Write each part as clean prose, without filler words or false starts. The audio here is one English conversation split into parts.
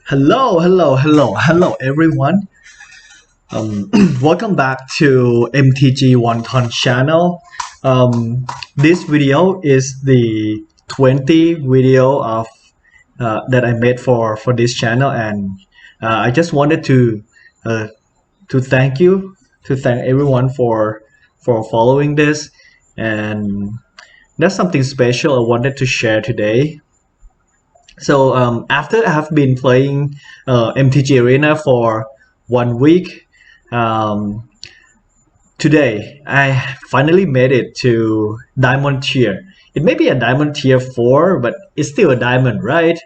Hello, everyone. Welcome back to MTG One Ton channel. This video is the 20th video of that I made for this channel, and I just wanted uh, to thank everyone for following this, and that's something special I wanted to share today. So after I have been playing MTG Arena for 1 week, um, today I finally made it to Diamond tier. It may be a Diamond tier 4, but it's still a Diamond, right?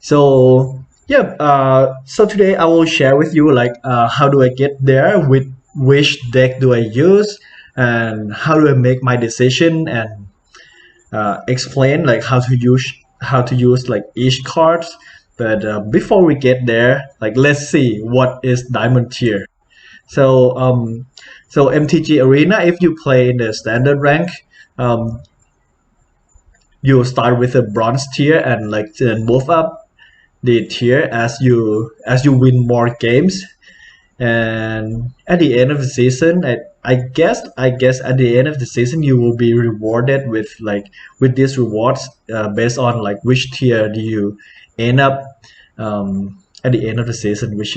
So yeah, so today I will share with you like how do I get there, with which deck do I use, and how do I make my decision, and explain like how to use like each card. But before we get there, like let's see what is Diamond tier. So so MTG Arena, if you play in the standard rank, um, you start with a bronze tier and like then move up the tier as you win more games. And at the end of the season, I guess at the end of the season you will be rewarded with these rewards based on like which tier do you end up at the end of the season, which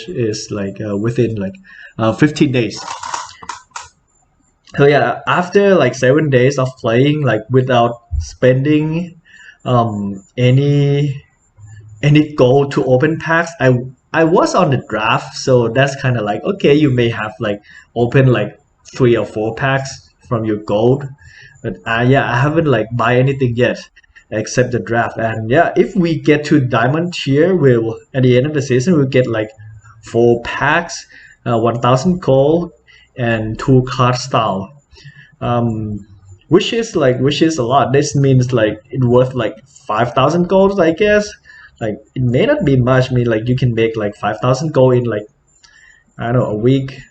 is like within like 15 days. So yeah, after like 7 days of playing like without spending any gold to open packs, I was on the draft, so that's kind of like okay, you may have like open like 3 or 4 packs from your gold, but yeah, I haven't like buy anything yet except the draft. And yeah, if we get to diamond tier, we'll at the end of the season we'll get like 4 packs, 1,000 gold and 2 card style, um, which is a lot. This means like it worth like 5,000 gold, I guess. Like it may not be much. I mean, like you can make like 5,000 gold in like I don't know a week.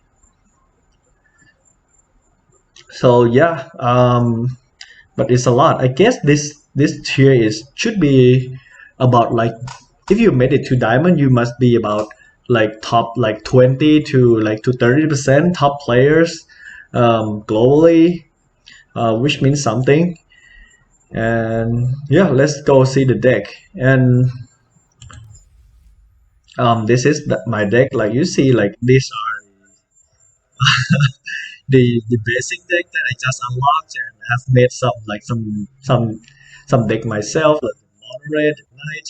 So yeah, but it's a lot. I guess this tier is should be about like if you made it to diamond, you must be about like top like 20 to 30% top players globally, which means something. And yeah, let's go see the deck. And this is my deck. Like you see, like these are the basic deck that I just unlocked, and have made some deck myself, like Mono Red Knight,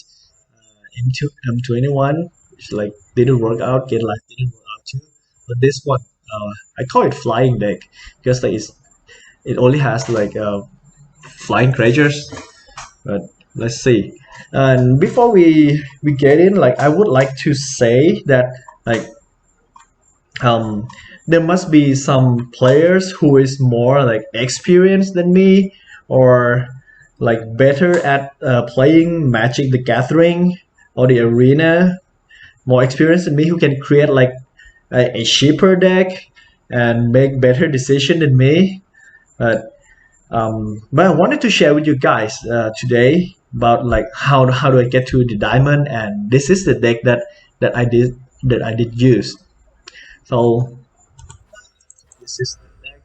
M2 M21, which like didn't work out. Get Life didn't work out too. But this one, I call it Flying deck because like it only has like flying creatures. But let's see. And before we get in, like I would like to say that like um there must be some players who is more like experienced than me, or like better at playing Magic the Gathering or the arena, more experienced than me, who can create like a cheaper deck and make better decision than me. But I wanted to share with you guys today about like how do I get to the diamond, and this is the deck that I did that I did use. So this is the deck.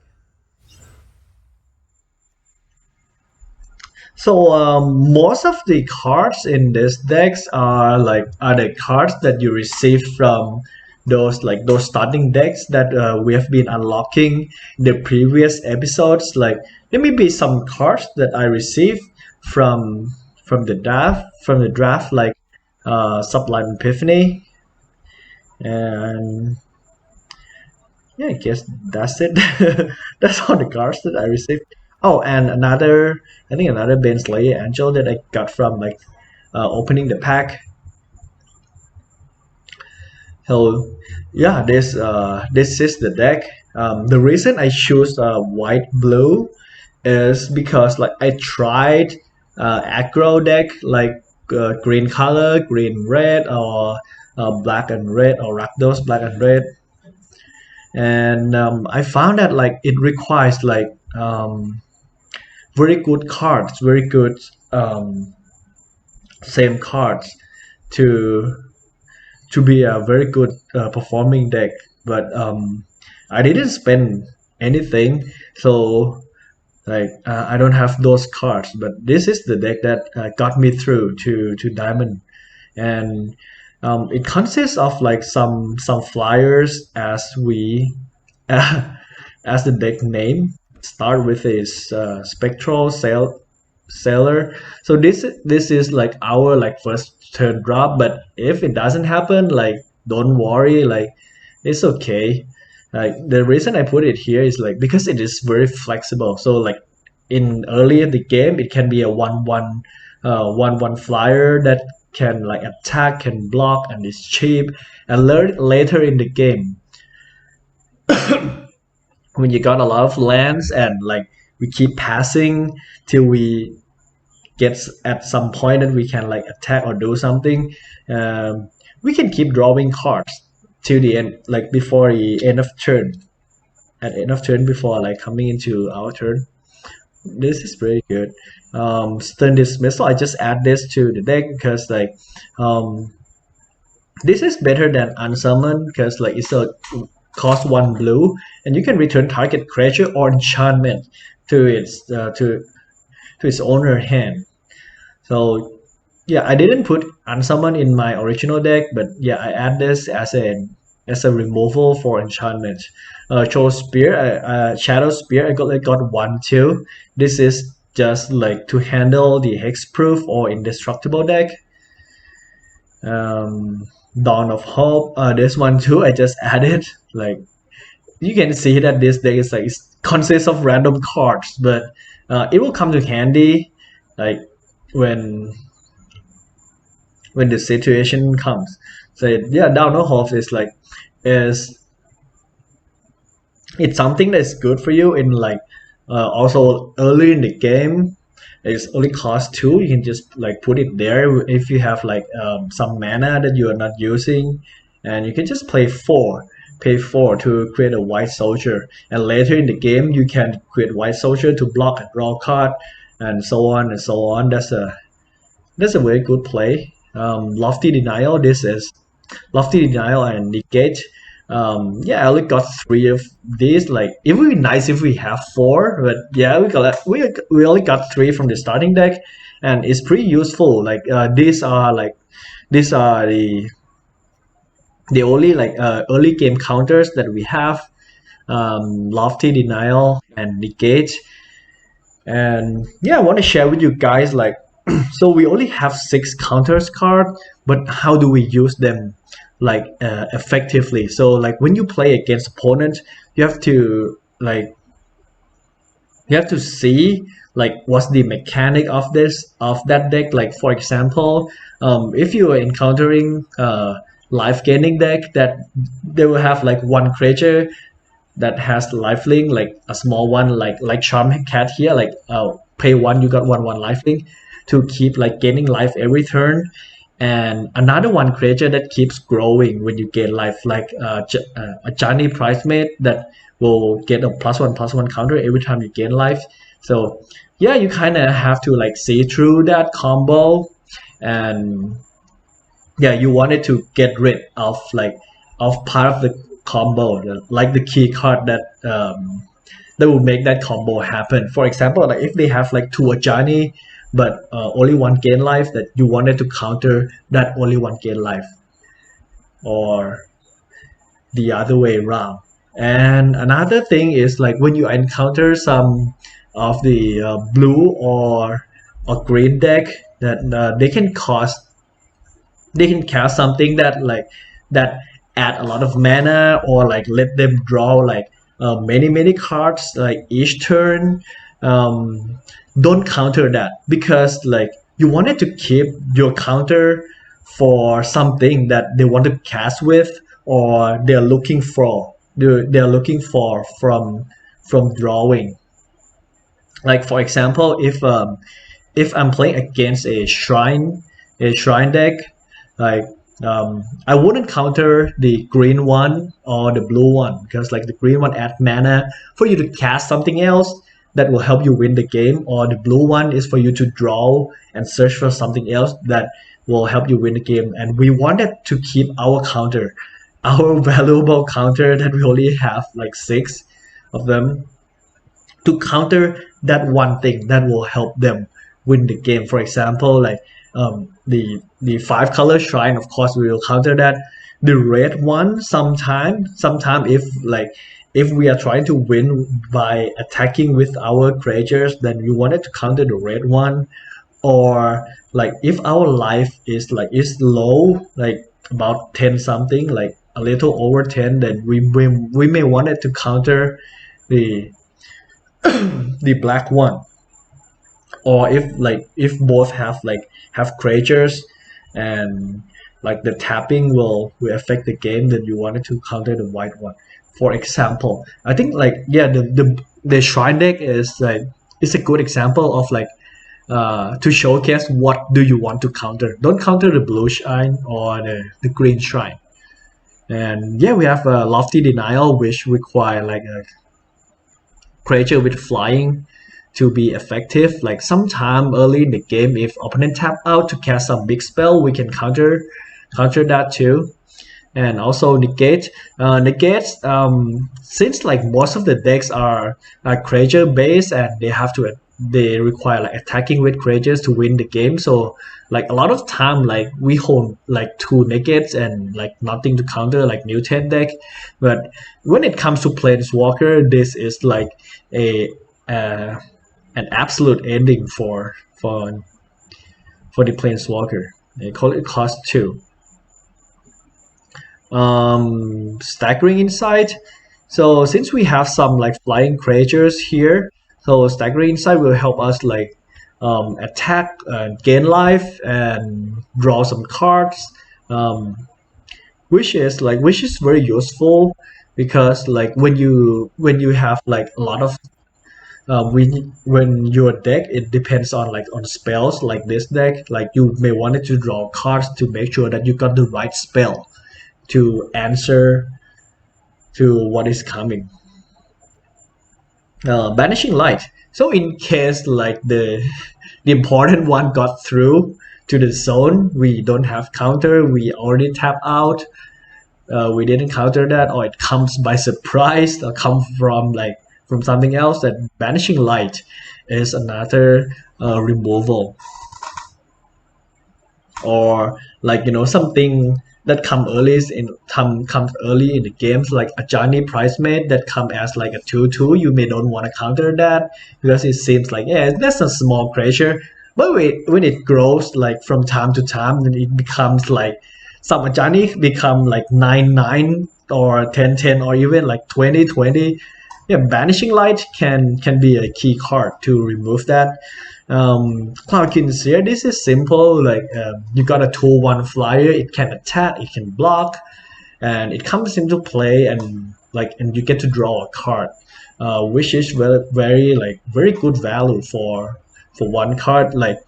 So most of the cards in this decks are the cards that you received from those starting decks that we have been unlocking in the previous episodes. Like there may be some cards that I received from from the draft like Sublime Epiphany. And yeah, I guess that's it. That's all the cards that I received. Oh, and I think another Ben Slayer Angel that I got from like opening the pack. So yeah, this is the deck. The reason I choose white blue is because like I tried aggro deck like green color, green red, or black and red, or Rakdos black and red, and I found that like it requires like very good cards, very good same cards to be a very good performing deck, but I didn't spend anything, so like I don't have those cards. But this is the deck that got me through to diamond, and it consists of like some flyers as we as the deck name. Start with is spectral sailor. So this is like our like first turn drop, but if it doesn't happen, like don't worry, like it's okay. Like the reason I put it here is like because it is very flexible. So like in early in the game, it can be a 1/1 flyer that can like attack, can block, and is cheap. And later in the game, when you got a lot of lands and like we keep passing till we get at some point that we can like attack or do something, we can keep drawing cards till the end, like before the end of turn. At the end of turn, before like coming into our turn, this is very good. Stern dismissal, I just add this to the deck because like this is better than unsummon because like it's a cost 1 blue and you can return target creature or enchantment to its owner hand. So yeah, I didn't put unsummon in my original deck, but yeah, I add this as a removal for enchantment. Shadow spear, I got 1/2. This is just like to handle the hexproof or indestructible deck. Dawn of Hope, this one too I just added. Like you can see that this deck is like consists of random cards, but it will come to handy like when the situation comes. So yeah, Dawn of Hope is like it's something that's good for you in like also early in the game. It's only cost 2. You can just like put it there if you have like some mana that you are not using, and you can just pay 4 to create a white soldier, and later in the game you can create white soldier to block and draw card, and so on and so on. That's a very good play. Lofty Denial, this is Lofty Denial and Negate. Yeah, I only got 3 of these. Like it would be nice if we have 4, but yeah, we only got 3 from the starting deck, and it's pretty useful. Like these are the only like early game counters that we have. Lofty Denial and Negate, and yeah, I want to share with you guys like so we only have 6 counters card, but how do we use them like effectively? So like when you play against opponent, you have to see like what's the mechanic of that deck. Like for example, if you are encountering life gaining deck that they will have like 1 creature that has lifelink, like a small one, like Charm Cat here, like pay 1, you got 1/1 lifelink to keep like gaining life every turn, and another 1 creature that keeps growing when you gain life, like a Johnny Price Mate that will get a +1/+1 counter every time you gain life. So yeah, you kind of have to like see through that combo, and yeah, you wanted to get rid of part of the combo, like the key card that will make that combo happen. For example, like if they have like 2 Ajani but only 1 gain life, that you wanted to counter that only 1 gain life, or the other way around. And another thing is like when you encounter some of the blue or green deck that they can cast something that add a lot of mana, or like let them draw like many cards like each turn. Don't counter that, because like you wanted to keep your counter for something that they want to cast with, or they're looking for from drawing. Like for example, if I'm playing against a shrine deck, like I wouldn't counter the green one or the blue one, because like the green one adds mana for you to cast something else, that will help you win the game, or the blue one is for you to draw and search for something else that will help you win the game. And we wanted to keep our counter, our valuable counter that we only have like 6 of them, to counter that one thing that will help them win the game. For example, like the 5 color shrine, of course we will counter that. The red one, sometime if we are trying to win by attacking with our creatures, then we wanted to counter the red one. Or like if our life is low, like about 10 something, like a little over 10, then we may wanted to counter the the black one. Or if both have creatures and like the tapping will affect the game, then you wanted to counter the white one. For example, I think the shrine deck is a good example of to showcase what do you want to counter. Don't counter the blue shrine or the green shrine. And yeah, we have a lofty denial, which require like a creature with flying to be effective. Like sometime early in the game, if opponent tap out to cast some big spell, we can counter that too. And also negates, since like most of the decks are creature based, and they require like attacking with creatures to win the game. So like a lot of time, like we hold like 2 negates and like nothing to counter, like Newton deck. But when it comes to Planeswalker, this is like an absolute ending for the Planeswalker. They call it cost 2. Staggering Insight. So since we have some like flying creatures here, so Staggering Insight will help us like attack, gain life, and draw some cards, which is very useful, because like when you have like a lot of when your deck, it depends on spells. Like this deck, like you may want to draw cards to make sure that you got the right spell to answer to what is coming. Banishing Light. So in case like the important one got through to the zone, we don't have counter, we already tap out, we didn't counter that, or it comes by surprise, or come from something else, that Banishing Light is another removal. Or something that comes early in the games, like a Ajani Price Mate that come as like a 2/2. You may don't want to counter that because it seems like, yeah, that's a small creature. But when it grows like from time to time, then it becomes like some Ajani become like 9/9 or 10/10 or even like 20/20. Yeah, Banishing Light can be a key card to remove that. Cloud Kinseer, this is simple. Like you got a 2/1 flyer, it can attack, it can block, and it comes into play, and you get to draw a card, which is very good value for one card. Like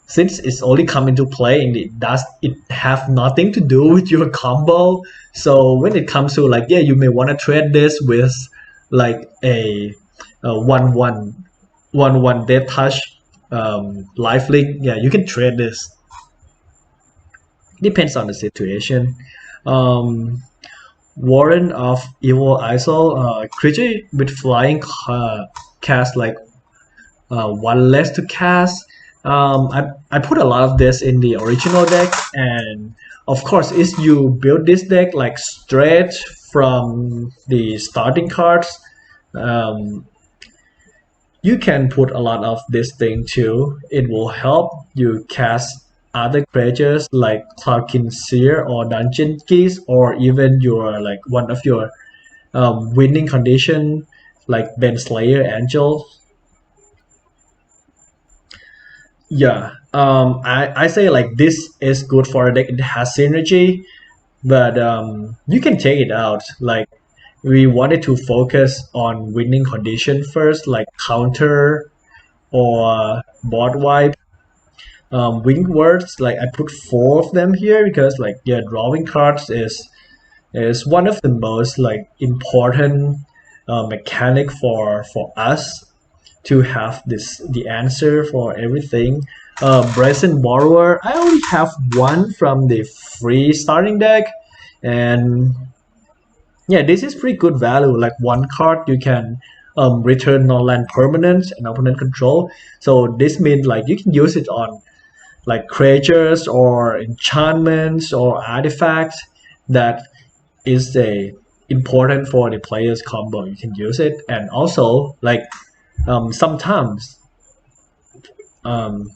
since it's only come into play and it have nothing to do with your combo. So when it comes to you may want to trade this with like a 1/1 Death Touch lifelink. Yeah, you can trade this. Depends on the situation. Warren of Evil Isol, creature with flying cast like 1 less to cast. I put a lot of this in the original deck, and of course, if you build this deck like straight from the starting cards, you can put a lot of this thing too. It will help you cast other creatures like Cloud Kinseer or Dungeon Keys, or even your one of your winning condition like Ben Slayer Angel. Yeah, I say this is good for a deck. It has synergy, but you can take it out. Like we wanted to focus on winning condition first, like counter or board wipe. Winged words, like I put 4 of them here because drawing cards is one of the most important mechanic for us. to have the answer for everything. Brazen Borrower, I only have one from the free starting deck, and yeah, this is pretty good value. Like one card, you can return non-land permanent and opponent control. So this means like you can use it on like creatures or enchantments or artifacts that is a important for the player's combo. You can use it, and also like sometimes um,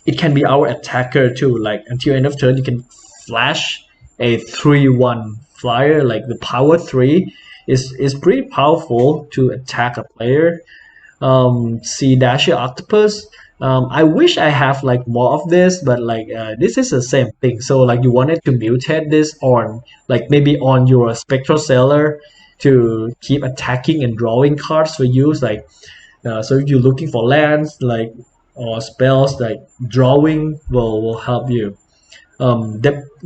it can be our attacker too. Like until end of turn, you can flash a 3/1 flyer. Like the power 3 is pretty powerful to attack a player. Sea Dasher Octopus. I wish I have like more of this, but like this is the same thing. So like you wanted to mutate this on like maybe on your Spectral Sailor to keep attacking and drawing cards for use. Like so if you're looking for lands like or spells, like drawing will help you.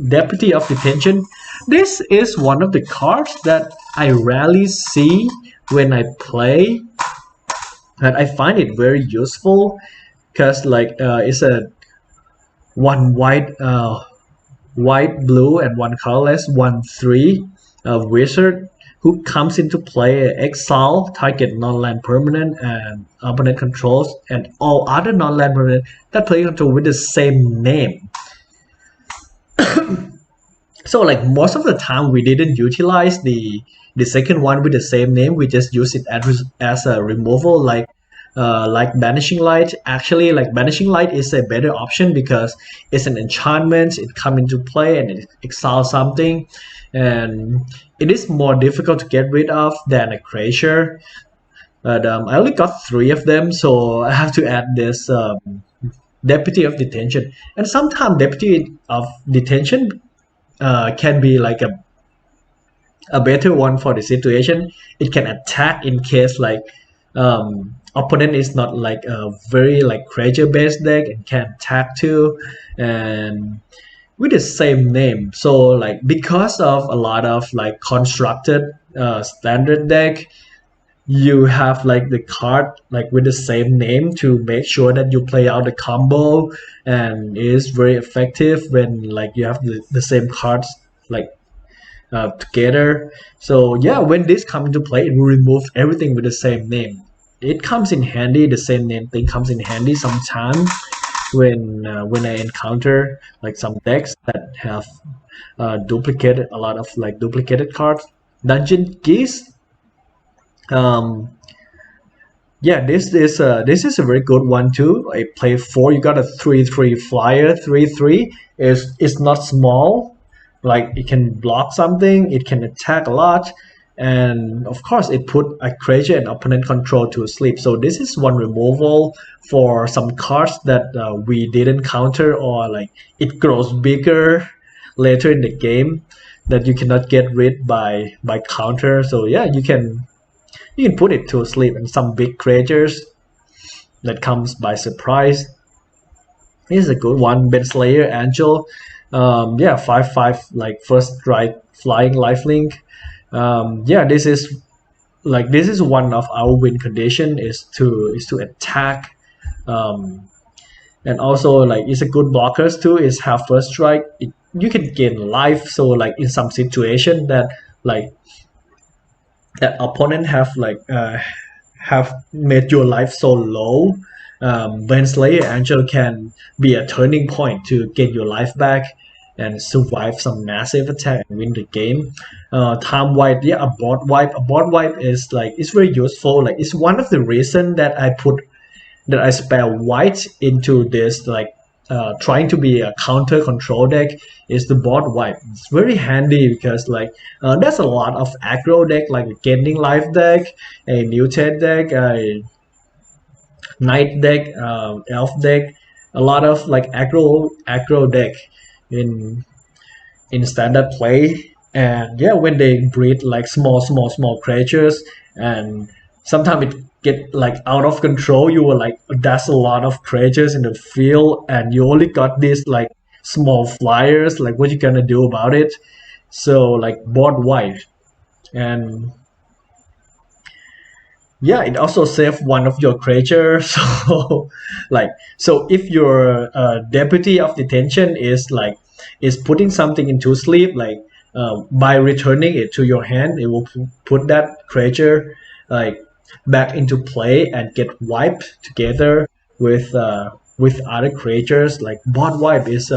Deputy of Detention. This is one of the cards that I rarely see when I play, and I find it very useful because like it's a one white blue and one colorless 1/3 wizard who comes into play. Exile target non-land permanent and opponent controls and all other non-land permanent that play control with the same name. So like most of the time we didn't utilize the second one with the same name. We just use it as a removal, like Banishing Light. Actually, like Banishing Light is a better option because it's an enchantment. It come into play and it exiles something, and it is more difficult to get rid of than a creature. But I only got 3 of them, so I have to add this Deputy of Detention. And sometimes Deputy of Detention can be like a better one for the situation. It can attack in case like opponent is not like a very like creature based deck and can attack too, and with the same name. So like because of a lot of like constructed standard deck, you have like the card like with the same name to make sure that you play out the combo, and it is very effective when like you have the same cards like together. So yeah, when this comes into play, it will remove everything with the same name. It comes in handy. The same name thing comes in handy sometimes when I encounter like some decks that have duplicated a lot of like duplicated cards. Dungeon Keys. Um, yeah, this is a very good one too. I play 4. You got a 3/3 flyer. 3/3 is not small. Like it can block something. It can attack a lot, and of course it put a creature and opponent control to sleep. So this is one removal for some cards that we didn't counter, or like it grows bigger later in the game that you cannot get rid by counter. So yeah, you can put it to sleep, and some big creatures that comes by surprise. This is a good one. Slayer Angel. Yeah, 5/5 like first strike flying lifelink. Yeah, this is one of our win condition is to attack, and also like it's a good blockers too. Is have first strike. You can gain life. So like in some situation that like that opponent have made your life so low, Slayer Angel can be a turning point to get your life back and survive some massive attack and win the game. Time wipe, yeah, a board wipe. A board wipe is like it's very useful. Like it's one of the reason that I spare white into this like trying to be a counter control deck is the board wipe. It's very handy because like there's a lot of aggro deck like a Gaining Life deck, a Mutate deck, a Knight deck, Elf deck, a lot of like aggro deck in standard play. And yeah, when they breed like small creatures, and sometimes it get like out of control, you were like that's a lot of creatures in the field and you only got these like small flyers, like what you gonna do about it? So like board wipe. And yeah, it also save one of your creatures. So so if your deputy of detention is putting something into sleep, by returning it to your hand, it will put that creature like back into play and get wiped together with other creatures. Like bot wipe is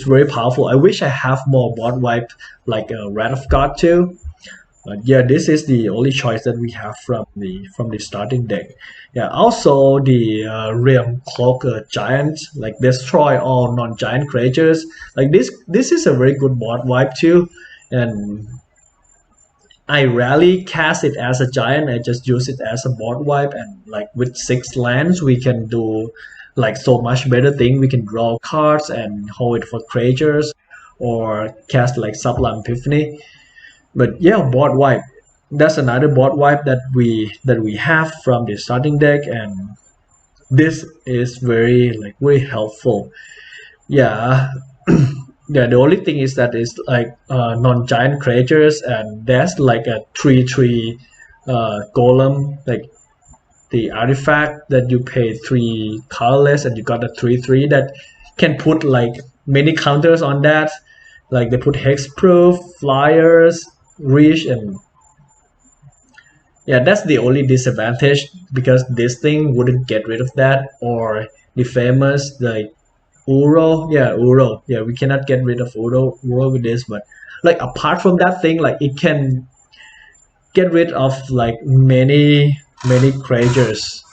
very powerful. I wish I have more bot wipe like Wrath of God too. But yeah, this is the only choice that we have from the starting deck. Yeah, also the Realm Cloaker Giant, like destroy all non-giant creatures. Like this is a very good board wipe too, and I rarely cast it as a giant. I just use it as a board wipe, and like with 6 lands, we can do like so much better thing. We can draw cards and hold it for creatures, or cast like Sublime Epiphany. But yeah, board wipe. That's another board wipe that we have from the starting deck, and this is very helpful. Yeah, yeah. The only thing is that it's like non-giant creatures, and there's like a 3/3 golem, like the artifact that you pay 3 colorless, and you got a 3/3 that can put like many counters on that. Like they put hexproof, flyers, reach, and yeah, that's the only disadvantage because this thing wouldn't get rid of that. Or the famous like Uro, yeah, Uro, yeah, we cannot get rid of Uro with this. But like apart from that thing, like it can get rid of like many creatures.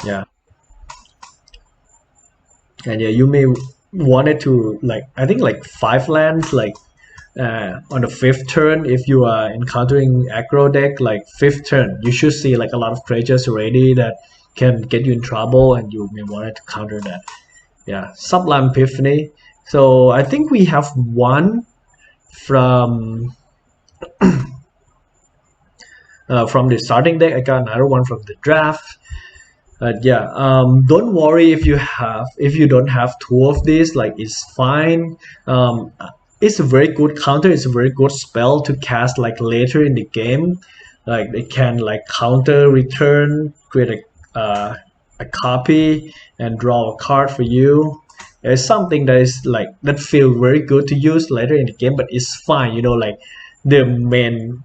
Yeah, and yeah, you may wanted to like I think like 5 lands like on the 5th turn. If you are encountering aggro deck like 5th turn, you should see like a lot of creatures already that can get you in trouble, and you may want to counter that. Yeah, Sublime Epiphany. So I think we have one from from the starting deck. I got another one from the draft. Yeah, don't worry if you don't have 2 of these. Like it's fine. It's a very good counter. It's a very good spell to cast like later in the game. Like it can like counter return, create a copy, and draw a card for you. It's something that is like that feel very good to use later in the game, but it's fine. Like the main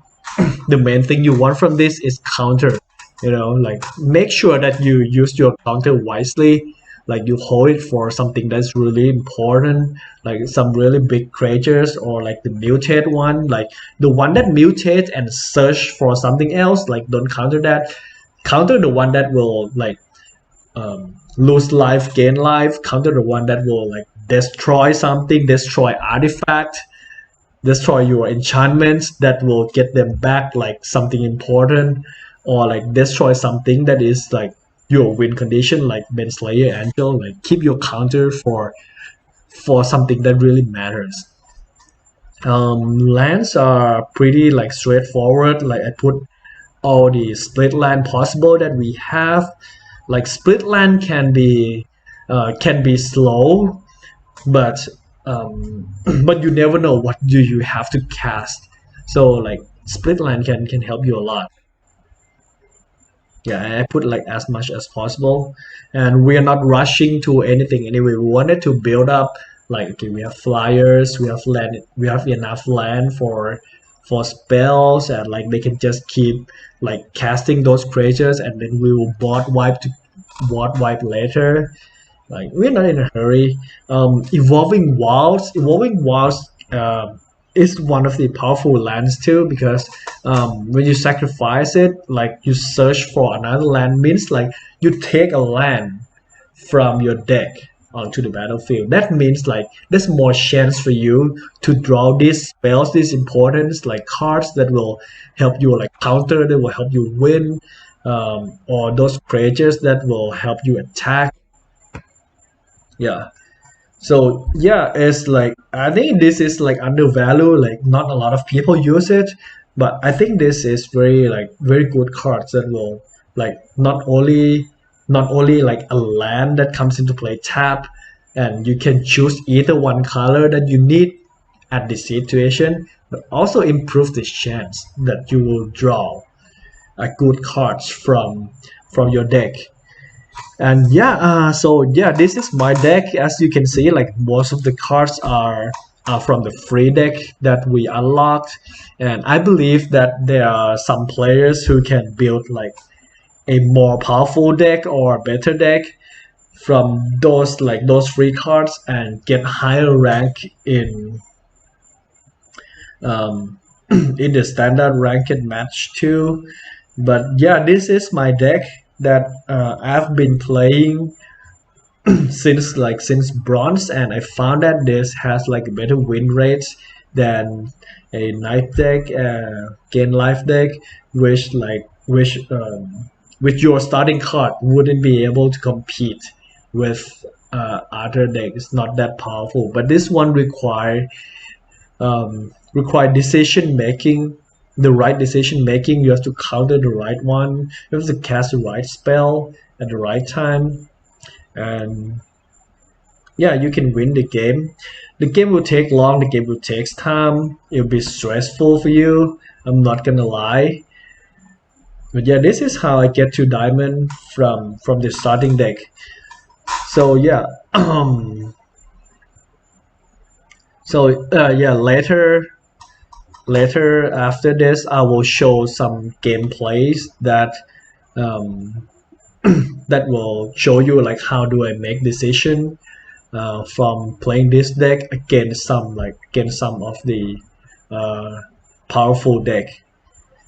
the main thing you want from this is counter. Like make sure that you use your counter wisely. Like you hold it for something that's really important, like some really big creatures, or like the mutate one, like the one that mutates and search for something else. Like don't counter that. Counter the one that will like lose life, gain life. Counter the one that will like destroy something, destroy artifact, destroy your enchantments that will get them back, like something important, or like destroy something that is like your win condition, like Slayer Angel. Like keep your counter for something that really matters. Lands are pretty like straightforward. Like I put all the split land possible that we have. Like split land can be slow, but but you never know what do you have to cast. So like split land can help you a lot. Yeah, I put like as much as possible, and we are not rushing to anything anyway. We wanted to build up like okay, we have flyers, we have land, we have enough land for spells, and like they can just keep like casting those creatures, and then we will bot wipe later. Like we're not in a hurry. Evolving Wilds is one of the powerful lands too, because when you sacrifice it, like you search for another land, means like you take a land from your deck onto the battlefield. That means like there's more chance for you to draw these spells, these importance like cards that will help you like counter, that will help you win, or those creatures that will help you attack. Yeah, so yeah, it's like I think this is like undervalued. Like not a lot of people use it, but I think this is very good cards that will like not only like a land that comes into play tap, and you can choose either one color that you need at the situation, but also improve the chance that you will draw. good cards from your deck. And yeah, so yeah, this is my deck. As you can see, like most of the cards are from the free deck that we unlocked, and I believe that there are some players who can build like a more powerful deck or better deck from those free cards and get higher rank in um, in the standard ranked match too. But yeah, this is my deck that I've been playing since bronze, and I found that this has like better win rates than a knight deck, gain life deck, which with your starting card wouldn't be able to compete with other decks. Not that powerful, but this one require decision making, the right decision making. You have to counter the right one. You have to cast the right spell at the right time, and yeah, you can win the game. The game will take long. The game will take time. It'll be stressful for you. I'm not gonna lie. But yeah, this is how I get to diamond from the starting deck. So yeah, yeah, later after this, I will show some gameplays um, that will show you like how do I make decision from playing this deck against some of the uh, powerful deck.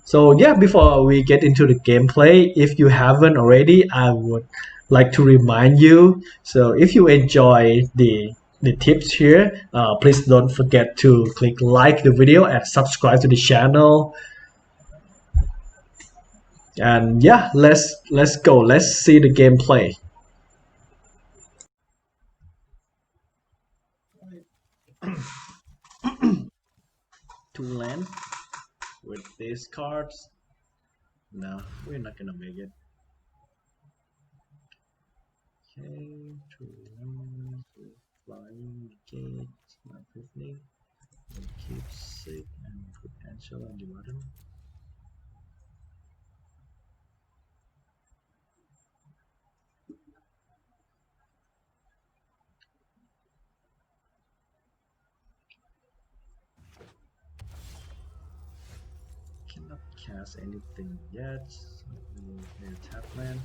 So yeah, before we get into the gameplay, if you haven't already, I would like to remind you. So if you enjoy the tips here, please don't forget to click like the video and subscribe to the channel. And yeah, let's go. Let's see the gameplay. To land with these cards. No, we're not gonna make it. Okay, two one, two flying gate, not opening. And keep sick and put Angel on the bottom. Cannot cast anything yet. So we'll tap land.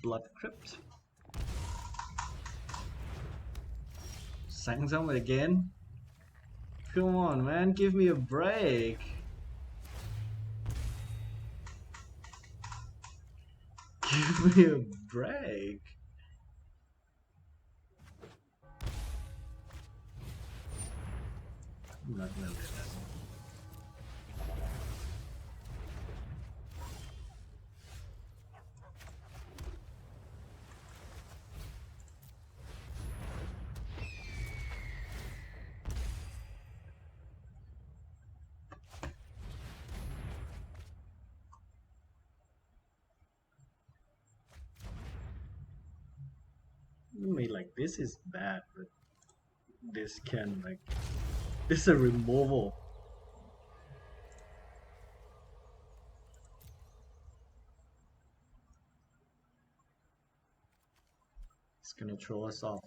Blood Crypt. Sanctum again. Come on, man, give me a break. Give me a break. I'm not gonna do that. I mean, like this is bad, but this can like this is a removal. It's gonna throw us off.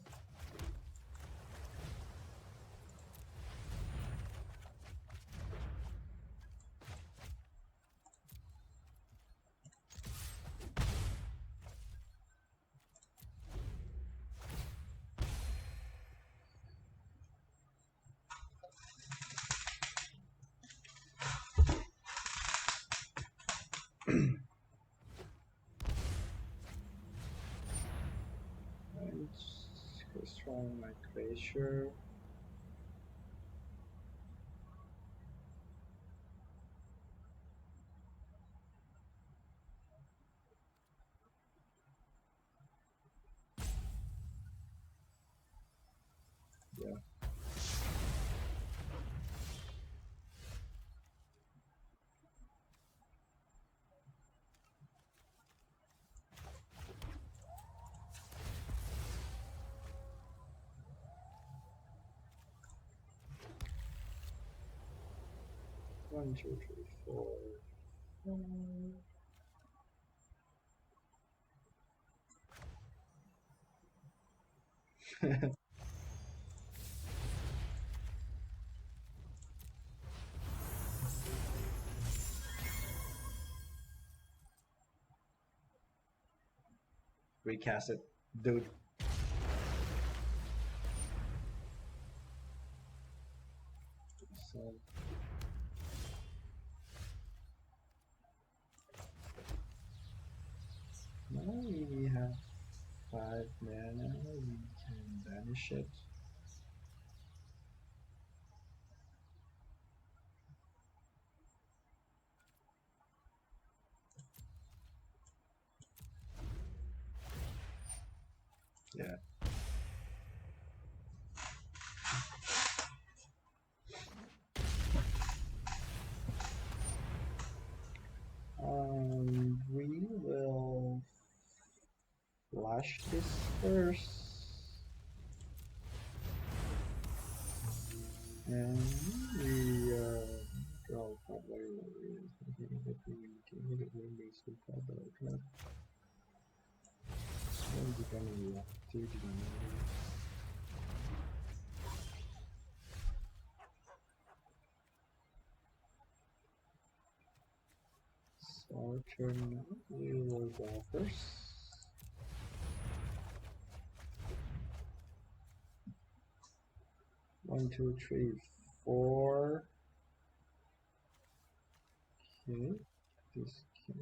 And strong like glacier. Yeah. 1, 2, 3, 4, 5. Recast it, dude. So now we have 5 mana. We can banish it. Yeah. We will flash this first, and we draw 5 warriors. Our turn, we will go first. One, two, three, 4. Okay, this can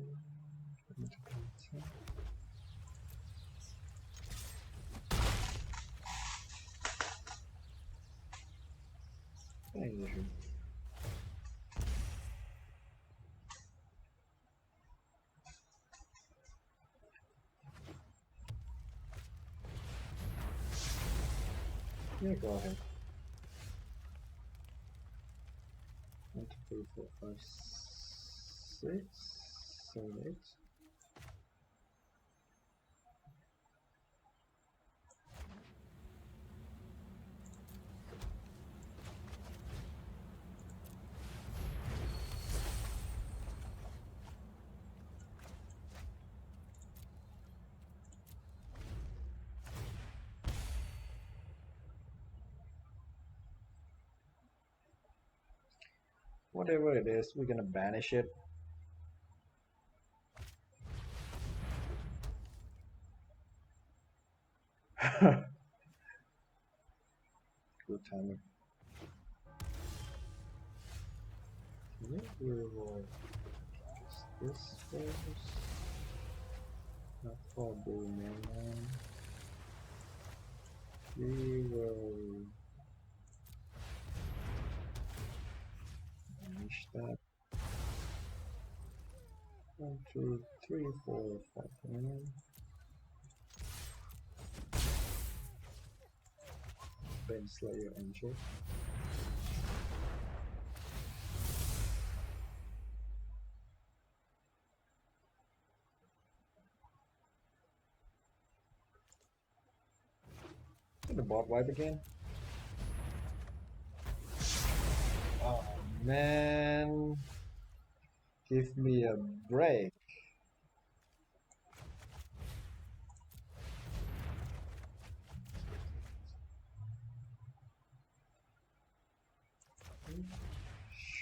yeah, go ahead. 1, 2, 3, 4, 5, 6, 7, 8. Whatever it is, we're gonna banish it. Good timing. Okay, we will this first. Not for the man. We will finish that. 1, 2, 3, 4, 5 mana. Then Slayer Angel. The bot wipe again. Oh man, give me a break.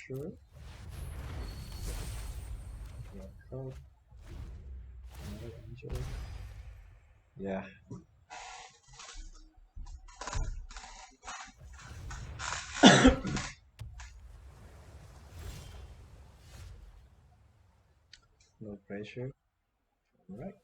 Sure. Yeah. No pressure. All right.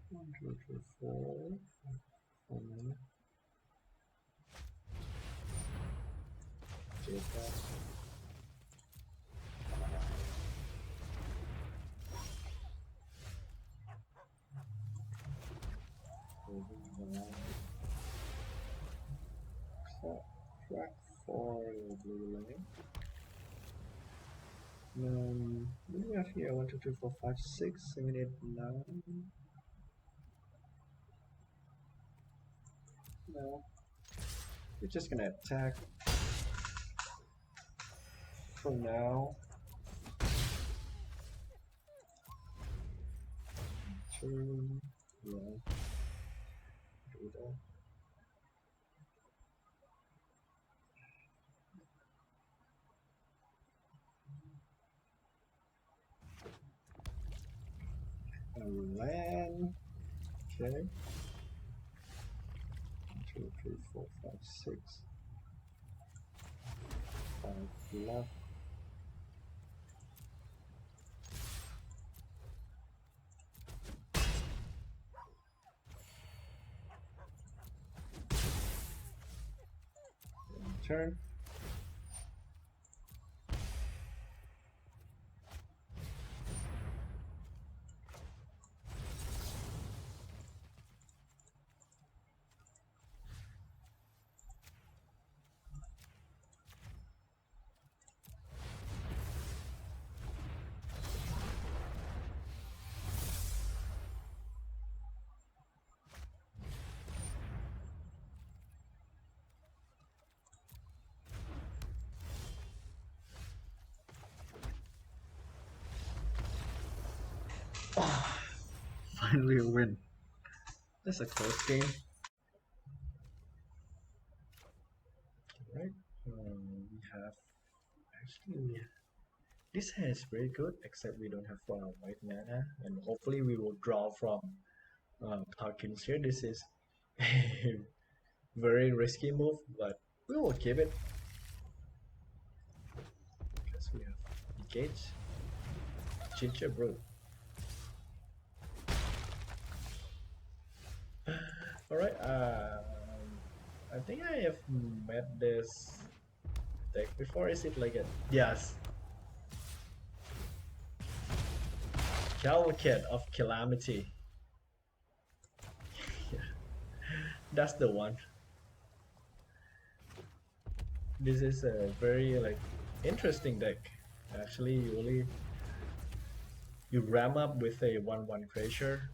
One, two, three, 4. 4 mana. Take that. Track for the blue lane. What do we have here? 1, 2, 3, 4, 5, 6, 7, 8, 9. No. We're just gonna attack for now. 2, yeah. Do that. And land. Okay. 1, 2, 3, 4, 5, 6. 5 left. Turn. Oh, finally a win. That's a close game. Right. We have actually this hand is very good, except we don't have white mana, and hopefully we will draw from tokens here. This is a very risky move, but we will keep it because we have engage. Ginger bro. Alright, I think I have met this deck before. Is it like a yes? Cavalcade of Calamity. Yeah, that's the one. This is a very like interesting deck. Actually, you ram up with a 1/1 creature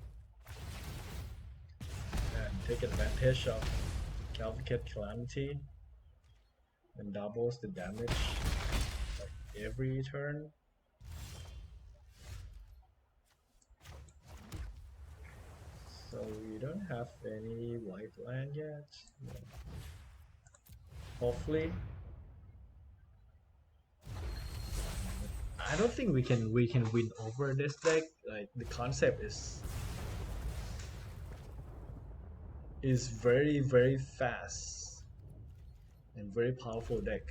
and take advantage of Cavalcade Calamity and doubles the damage like every turn. So we don't have any white land yet. No. Hopefully, I don't think we can win over this deck. Like the concept is very fast and very powerful deck.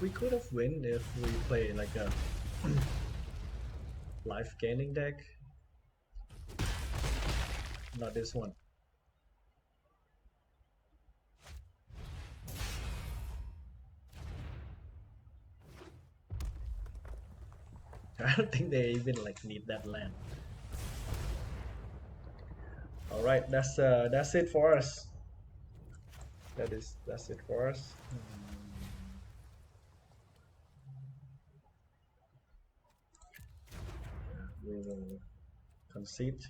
We could have win if we play like a life gaining deck. Not this one. I don't think they even like need that land. All right, that's it for us. That's it for us. We will concede.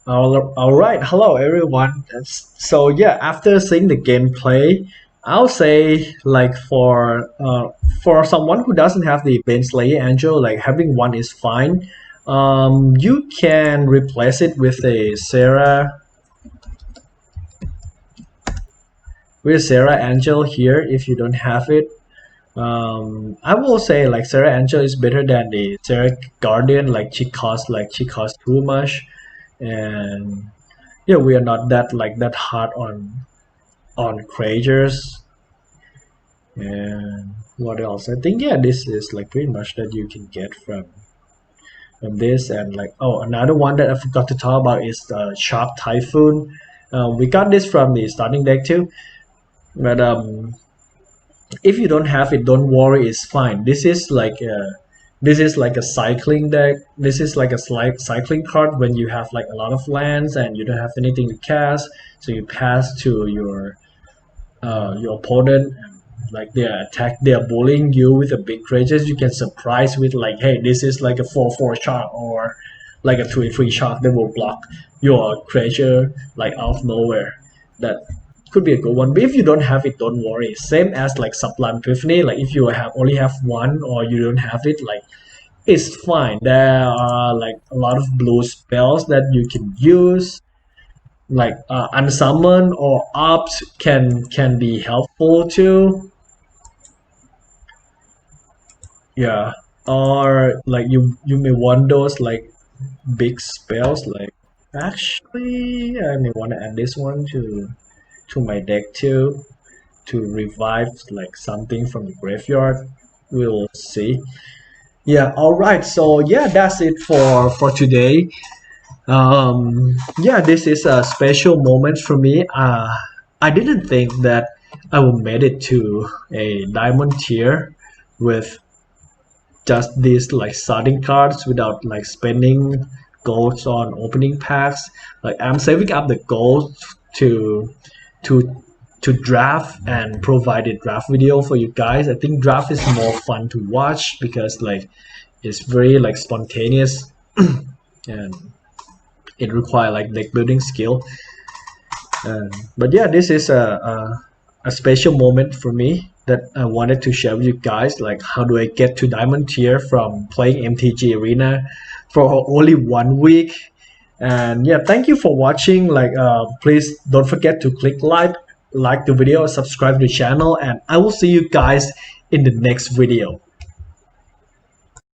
All right, hello everyone. So yeah, after seeing the gameplay, I'll say like for someone who doesn't have the Baneslayer Angel, like having one is fine. You can replace it with Sarah Angel here if you don't have it. I will say like Sarah Angel is better than the Sarah Guardian. Like she costs too much, and yeah, we are not that hard on creatures. And what else? I think yeah, this is like pretty much that you can get from this. And like, oh, another one that I forgot to talk about is the Sharp Typhoon. We got this from the starting deck too, but if you don't have it, don't worry, it's fine. This is like a cycling deck. This is like a cycling card when you have like a lot of lands and you don't have anything to cast, so you pass to your opponent. Like they're bullying you with a big creatures. You can surprise with like, hey, this is like a 4/4 shark or like a 3/3 shark that will block your creature like out of nowhere. That could be a good one. But if you don't have it, don't worry. Same as like Sublime Epiphany. Like if you only have one or you don't have it, like it's fine. There are like a lot of blue spells that you can use. Like unsummon or opt can be helpful too. Yeah. Or like you may want those like big spells like Actually, I may want to add this one to my deck too, to revive like something from the graveyard. We'll see. Yeah, all right. So yeah, that's it for today. Yeah, this is a special moment for me. I didn't think that I would made it to a diamond tier with just these like starting cards without like spending golds on opening packs. Like I'm saving up the gold to to to draft and provide a draft video for you guys. I think draft is more fun to watch because like it's very like spontaneous and it requires like deck building skill. But yeah, this is a special moment for me that I wanted to share with you guys. Like, how do I get to diamond tier from playing MTG Arena for only 1 week? And yeah, thank you for watching. Like, please don't forget to click like the video, subscribe to the channel, and I will see you guys in the next video.